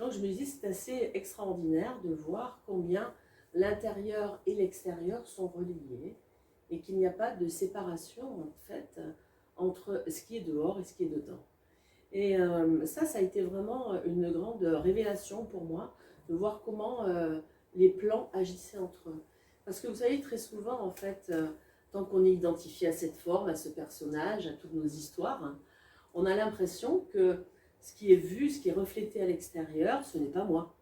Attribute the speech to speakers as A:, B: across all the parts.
A: Donc je me dis c'est assez extraordinaire de voir combien l'intérieur et l'extérieur sont reliés et qu'il n'y a pas de séparation en fait entre ce qui est dehors et ce qui est dedans. Et ça a été vraiment une grande révélation pour moi de voir comment les plans agissaient entre eux. Parce que vous savez, très souvent, en fait, tant qu'on est identifié à cette forme, à ce personnage, à toutes nos histoires, hein, on a l'impression que ce qui est vu, ce qui est reflété à l'extérieur, ce n'est pas moi,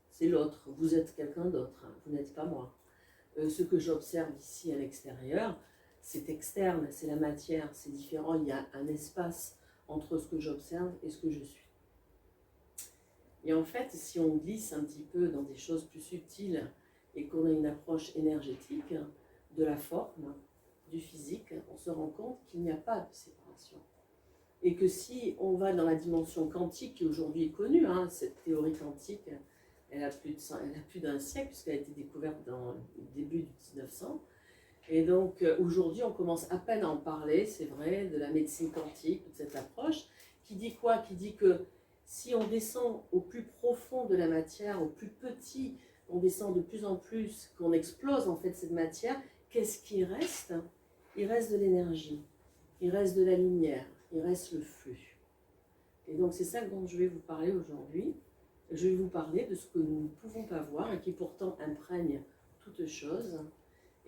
A: c'est l'autre. Vous êtes quelqu'un d'autre, hein, vous n'êtes pas moi. Ce que j'observe ici à l'extérieur, c'est externe, c'est la matière, c'est différent, il y a un espace entre ce que j'observe et ce que je suis. Et en fait, si on glisse un petit peu dans des choses plus subtiles et qu'on a une approche énergétique de la forme, du physique, on se rend compte qu'il n'y a pas de séparation. Et que si on va dans la dimension quantique qui aujourd'hui est connue, hein, cette théorie quantique, elle a plus d'un siècle puisqu'elle a été découverte dans le début du 1900. Et donc aujourd'hui on commence à peine à en parler, c'est vrai, de la médecine quantique, de cette approche, qui dit quoi? Qui dit que si on descend au plus profond de la matière, au plus petit, on descend de plus en plus, qu'on explose en fait cette matière, qu'est-ce qui reste? Il reste de l'énergie, il reste de la lumière, il reste le flux. Et donc c'est ça dont je vais vous parler aujourd'hui. Je vais vous parler de ce que nous ne pouvons pas voir et qui pourtant imprègne toute chose,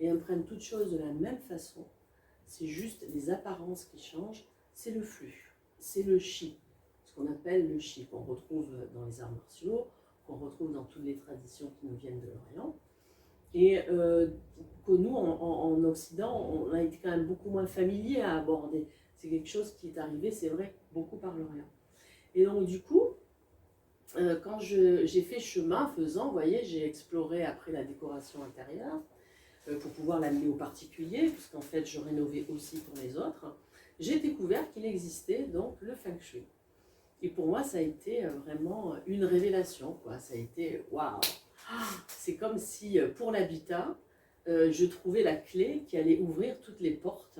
A: et imprègne toute chose de la même façon. C'est juste les apparences qui changent, c'est le flux, c'est le chi, ce qu'on appelle le chi, qu'on retrouve dans les arts martiaux, qu'on retrouve dans toutes les traditions qui nous viennent de l'Orient, et que nous, en Occident, on a été quand même beaucoup moins familier à aborder. C'est quelque chose qui est arrivé, c'est vrai, beaucoup par l'Orient. Et donc du coup, quand j'ai fait chemin faisant, vous voyez, j'ai exploré après la décoration intérieure, pour pouvoir l'amener aux particuliers, puisqu'en fait je rénovais aussi pour les autres, j'ai découvert qu'il existait donc le Feng Shui. Et pour moi ça a été vraiment une révélation, quoi. Ça a été waouh! C'est comme si pour l'habitat, je trouvais la clé qui allait ouvrir toutes les portes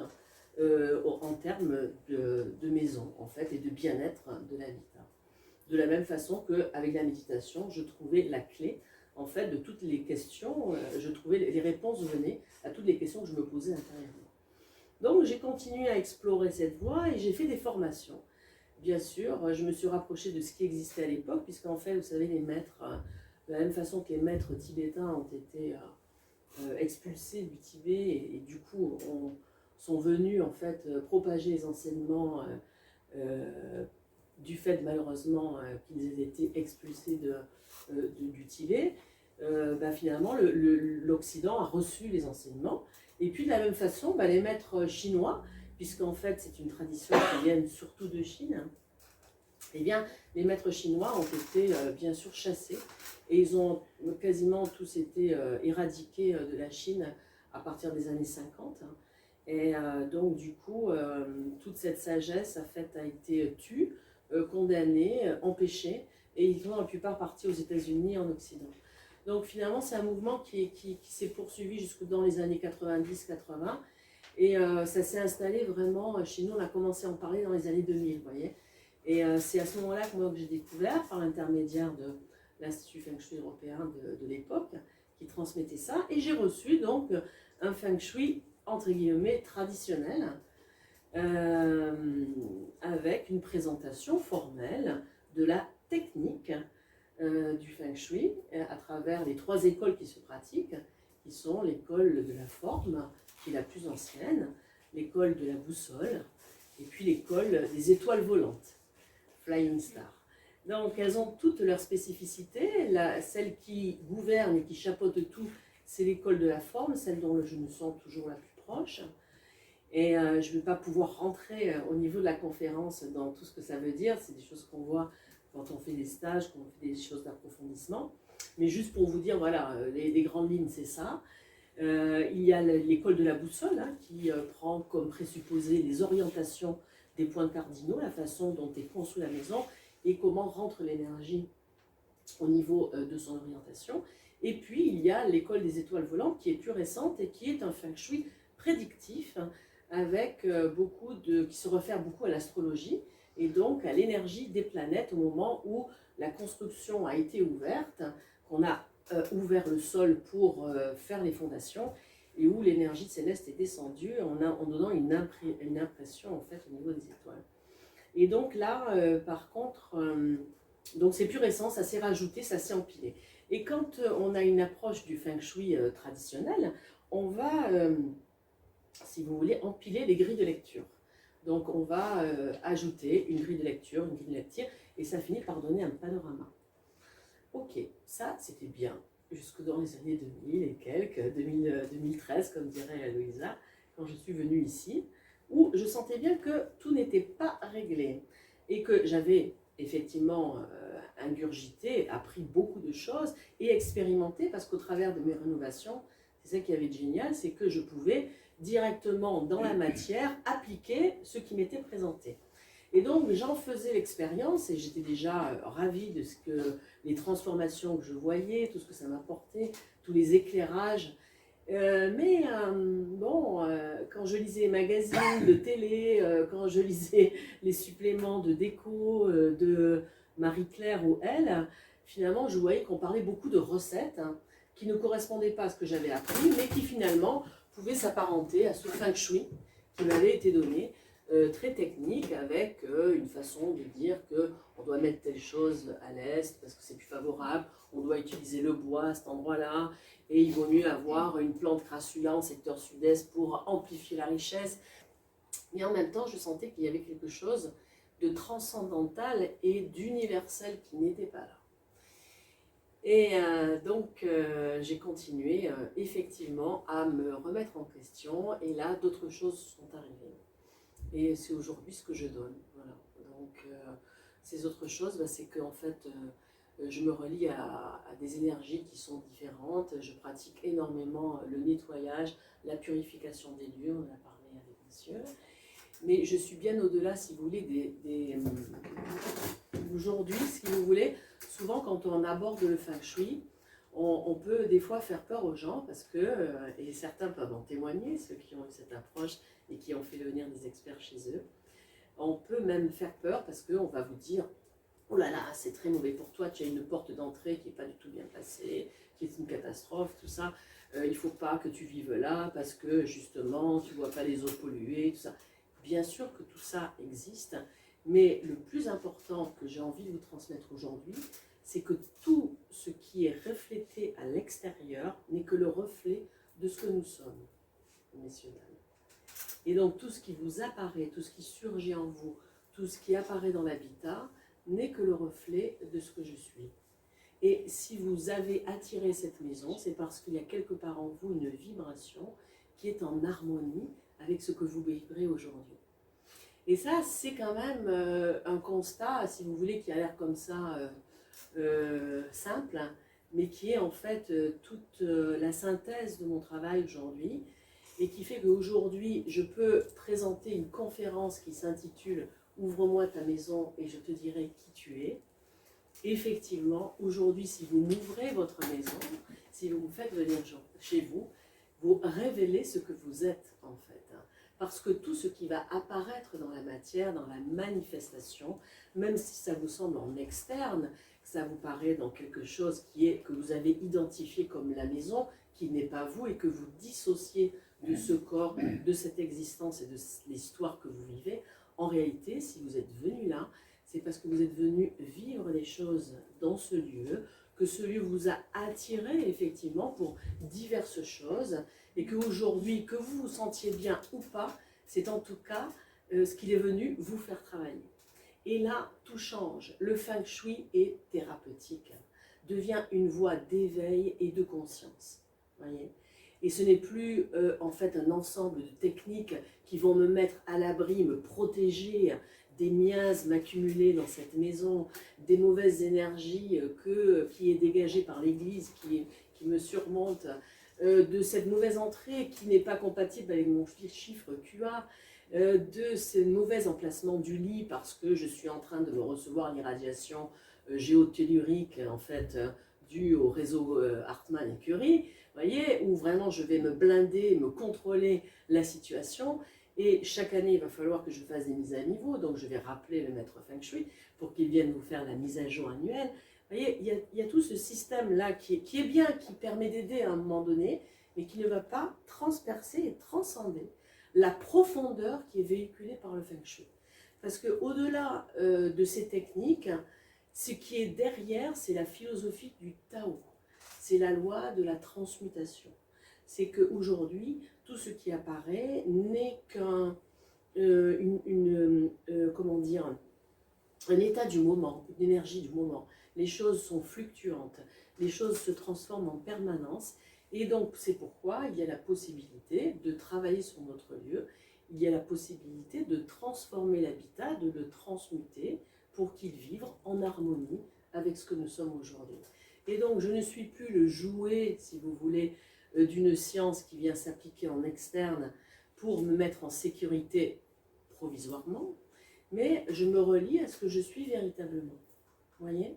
A: en termes de maison en fait et de bien-être de l'habitat. De la même façon qu'avec la méditation, je trouvais la clé en fait de toutes les questions, je trouvais les réponses venaient à toutes les questions que je me posais intérieurement. Donc j'ai continué à explorer cette voie et j'ai fait des formations. Bien sûr, je me suis rapprochée de ce qui existait à l'époque, puisqu'en fait, vous savez, les maîtres, de la même façon que les maîtres tibétains ont été expulsés du Tibet et du coup sont venus en fait propager les enseignements du fait malheureusement qu'ils aient été expulsés du Tibet, finalement l'Occident a reçu les enseignements. Et puis de la même façon, les maîtres chinois, puisqu'en fait c'est une tradition qui vient surtout de Chine, eh bien les maîtres chinois ont été bien sûr chassés et ils ont quasiment tous été éradiqués de la Chine à partir des années 50. Et donc du coup, toute cette sagesse a été tue, condamnés, empêchés, et ils sont la plupart partis aux États-Unis et en Occident. Donc finalement, c'est un mouvement qui s'est poursuivi jusque dans les années 90-80, et ça s'est installé vraiment chez nous. On a commencé à en parler dans les années 2000, vous voyez. Et c'est à ce moment-là que j'ai découvert, par l'intermédiaire de l'Institut Feng Shui européen de l'époque, qui transmettait ça, et j'ai reçu donc un Feng Shui, entre guillemets, traditionnel, avec une présentation formelle de la technique du Feng Shui à travers les 3 écoles qui se pratiquent, qui sont l'école de la forme, qui est la plus ancienne, l'école de la boussole, et puis l'école des étoiles volantes, Flying Star. Donc elles ont toutes leurs spécificités. Celle qui gouverne et qui chapeaute tout, c'est l'école de la forme, celle dont je me sens toujours la plus proche. Et je ne vais pas pouvoir rentrer au niveau de la conférence dans tout ce que ça veut dire. C'est des choses qu'on voit quand on fait des stages, quand on fait des choses d'approfondissement. Mais juste pour vous dire, voilà, les grandes lignes, c'est ça. Il y a l'école de la boussole qui prend comme présupposé les orientations des points cardinaux, la façon dont est construite la maison et comment rentre l'énergie au niveau de son orientation. Et puis il y a l'école des étoiles volantes qui est plus récente et qui est un Feng Shui prédictif avec qui se réfère beaucoup à l'astrologie et donc à l'énergie des planètes au moment où la construction a été ouverte, qu'on a ouvert le sol pour faire les fondations, et où l'énergie céleste est descendue en donnant une impression en fait au niveau des étoiles. Et donc là, par contre, donc c'est plus récent, ça s'est rajouté, ça s'est empilé. Et quand on a une approche du feng shui traditionnel, on va, si vous voulez, empiler les grilles de lecture. Donc on va ajouter une grille de lecture, une grille de lecture, et ça finit par donner un panorama. Ok, ça c'était bien, jusque dans les années 2000 et quelques, 2013 comme dirait Louisa, quand je suis venue ici, où je sentais bien que tout n'était pas réglé, et que j'avais effectivement ingurgité, appris beaucoup de choses, et expérimenté, parce qu'au travers de mes rénovations, c'est ça qui avait de génial, c'est que je pouvais directement dans la matière appliquer ce qui m'était présenté. Et donc j'en faisais l'expérience et j'étais déjà ravie de ce que les transformations que je voyais, tout ce que ça m'apportait, tous les éclairages. Quand je lisais les magazines de télé, quand je lisais les suppléments de déco de Marie-Claire ou elle, finalement je voyais qu'on parlait beaucoup de recettes qui ne correspondaient pas à ce que j'avais appris, mais qui finalement pouvaient s'apparenter à ce feng shui qui m'avait été donné. Très technique, avec une façon de dire qu'on doit mettre telle chose à l'est parce que c'est plus favorable, on doit utiliser le bois à cet endroit-là, et il vaut mieux avoir une plante crassula en secteur sud-est pour amplifier la richesse. Mais en même temps, je sentais qu'il y avait quelque chose de transcendantal et d'universel qui n'était pas là. Et donc j'ai continué effectivement à me remettre en question, et là d'autres choses sont arrivées. Et c'est aujourd'hui ce que je donne. Voilà. Donc, ces autres choses, c'est que en fait, je me relie à des énergies qui sont différentes. Je pratique énormément le nettoyage, la purification des lieux, on en a parlé avec monsieur. Mais je suis bien au-delà, si vous voulez, aujourd'hui, si vous voulez, souvent quand on aborde le feng shui, on peut des fois faire peur aux gens parce que, et certains peuvent en témoigner, ceux qui ont eu cette approche et qui ont fait venir des experts chez eux, on peut même faire peur parce qu'on va vous dire « Oh là là, c'est très mauvais pour toi, tu as une porte d'entrée qui n'est pas du tout bien placée, qui est une catastrophe, tout ça, il ne faut pas que tu vives là parce que justement tu ne vois pas les eaux polluées, tout ça. » Bien sûr que tout ça existe, mais le plus important que j'ai envie de vous transmettre aujourd'hui, c'est que tout ce qui est reflété à l'extérieur n'est que le reflet de ce que nous sommes, messieurs, dames. Et donc tout ce qui vous apparaît, tout ce qui surgit en vous, tout ce qui apparaît dans l'habitat, n'est que le reflet de ce que je suis. Et si vous avez attiré cette maison, c'est parce qu'il y a quelque part en vous une vibration qui est en harmonie avec ce que vous vivrez aujourd'hui. Et ça, c'est quand même un constat, si vous voulez, qui a l'air comme ça simple, mais qui est en fait toute la synthèse de mon travail aujourd'hui, et qui fait qu'aujourd'hui, je peux présenter une conférence qui s'intitule « Ouvre-moi ta maison et je te dirai qui tu es ». Effectivement, aujourd'hui, si vous m'ouvrez votre maison, si vous me faites venir chez vous, vous révélez ce que vous êtes en fait. Parce que tout ce qui va apparaître dans la matière, dans la manifestation, même si ça vous semble en externe, que ça vous paraît dans quelque chose que vous avez identifié comme la maison, qui n'est pas vous, et que vous dissociez de ce corps, de cette existence et de l'histoire que vous vivez, en réalité, si vous êtes venu là, c'est parce que vous êtes venu vivre les choses dans ce lieu, que ce lieu vous a attiré effectivement pour diverses choses, et qu'aujourd'hui, que vous vous sentiez bien ou pas, c'est en tout cas ce qu'il est venu vous faire travailler. Et là, tout change. Le feng shui est thérapeutique, devient une voie d'éveil et de conscience. Voyez ? Et ce n'est plus en fait un ensemble de techniques qui vont me mettre à l'abri, me protéger des miasmes accumulés dans cette maison, des mauvaises énergies qui est dégagée par l'Église, qui me surmonte, de cette mauvaise entrée qui n'est pas compatible avec mon chiffre QA, de ce mauvais emplacement du lit parce que je suis en train de recevoir l'irradiation géotellurique en fait due au réseau Hartmann et Curie, voyez, où vraiment je vais me blinder, me contrôler la situation. Et chaque année, il va falloir que je fasse des mises à niveau, donc je vais rappeler le maître Feng Shui pour qu'il vienne vous faire la mise à jour annuelle. Vous voyez, il y a tout ce système-là qui est bien, qui permet d'aider à un moment donné, mais qui ne va pas transpercer et transcender la profondeur qui est véhiculée par le Feng Shui. Parce qu'au-delà de ces techniques, ce qui est derrière, c'est la philosophie du Tao. C'est la loi de la transmutation. C'est qu'aujourd'hui, tout ce qui apparaît n'est qu'un comment dire, un état du moment, une énergie du moment. Les choses sont fluctuantes, les choses se transforment en permanence. Et donc, c'est pourquoi il y a la possibilité de travailler sur notre lieu, il y a la possibilité de transformer l'habitat, de le transmuter pour qu'il vive en harmonie avec ce que nous sommes aujourd'hui. Et donc, je ne suis plus le jouet, si vous voulez, d'une science qui vient s'appliquer en externe pour me mettre en sécurité provisoirement, mais je me relie à ce que je suis véritablement. Vous voyez?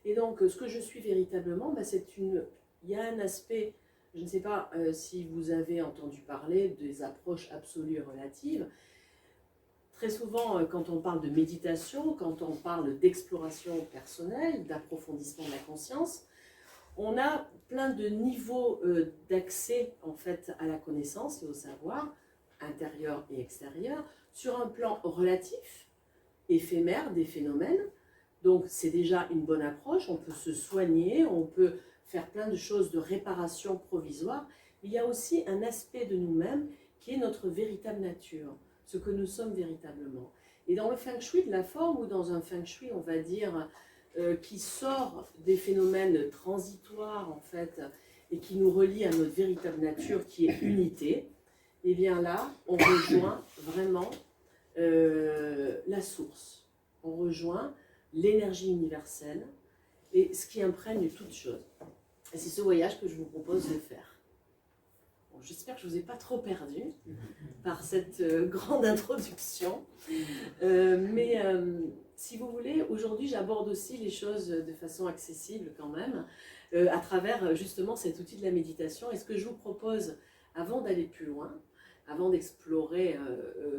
A: Et donc, ce que je suis véritablement, il y a un aspect, je ne sais pas si vous avez entendu parler des approches absolues et relatives. Très souvent, quand on parle de méditation, quand on parle d'exploration personnelle, d'approfondissement de la conscience, on a plein de niveaux d'accès en fait à la connaissance et au savoir, intérieur et extérieur, sur un plan relatif, éphémère des phénomènes. Donc c'est déjà une bonne approche, on peut se soigner, on peut faire plein de choses de réparation provisoire. Il y a aussi un aspect de nous-mêmes qui est notre véritable nature, ce que nous sommes véritablement. Et dans le Feng Shui de la forme, ou dans un Feng Shui, on va dire, qui sort des phénomènes transitoires, en fait, et qui nous relie à notre véritable nature, qui est unité, et bien là, on rejoint vraiment la source. On rejoint l'énergie universelle, et ce qui imprègne toute chose. Et c'est ce voyage que je vous propose de faire. Bon, j'espère que je ne vous ai pas trop perdu par cette grande introduction. Mais si vous voulez, aujourd'hui j'aborde aussi les choses de façon accessible quand même, à travers justement cet outil de la méditation. Et ce que je vous propose, avant d'aller plus loin, avant d'explorer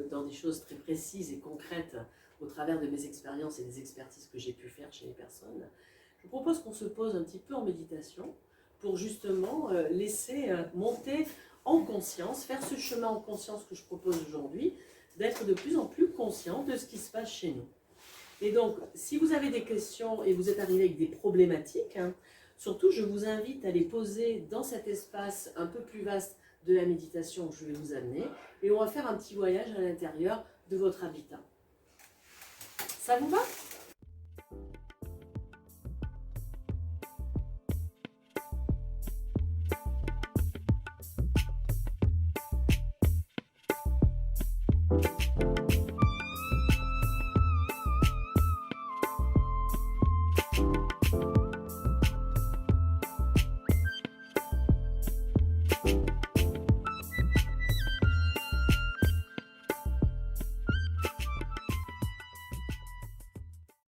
A: dans des choses très précises et concrètes au travers de mes expériences et des expertises que j'ai pu faire chez les personnes, je vous propose qu'on se pose un petit peu en méditation pour justement laisser monter en conscience, faire ce chemin en conscience que je propose aujourd'hui, d'être de plus en plus conscient de ce qui se passe chez nous. Et donc, si vous avez des questions et vous êtes arrivé avec des problématiques, surtout je vous invite à les poser dans cet espace un peu plus vaste de la méditation que je vais vous amener, et on va faire un petit voyage à l'intérieur de votre habitat. Ça vous va ?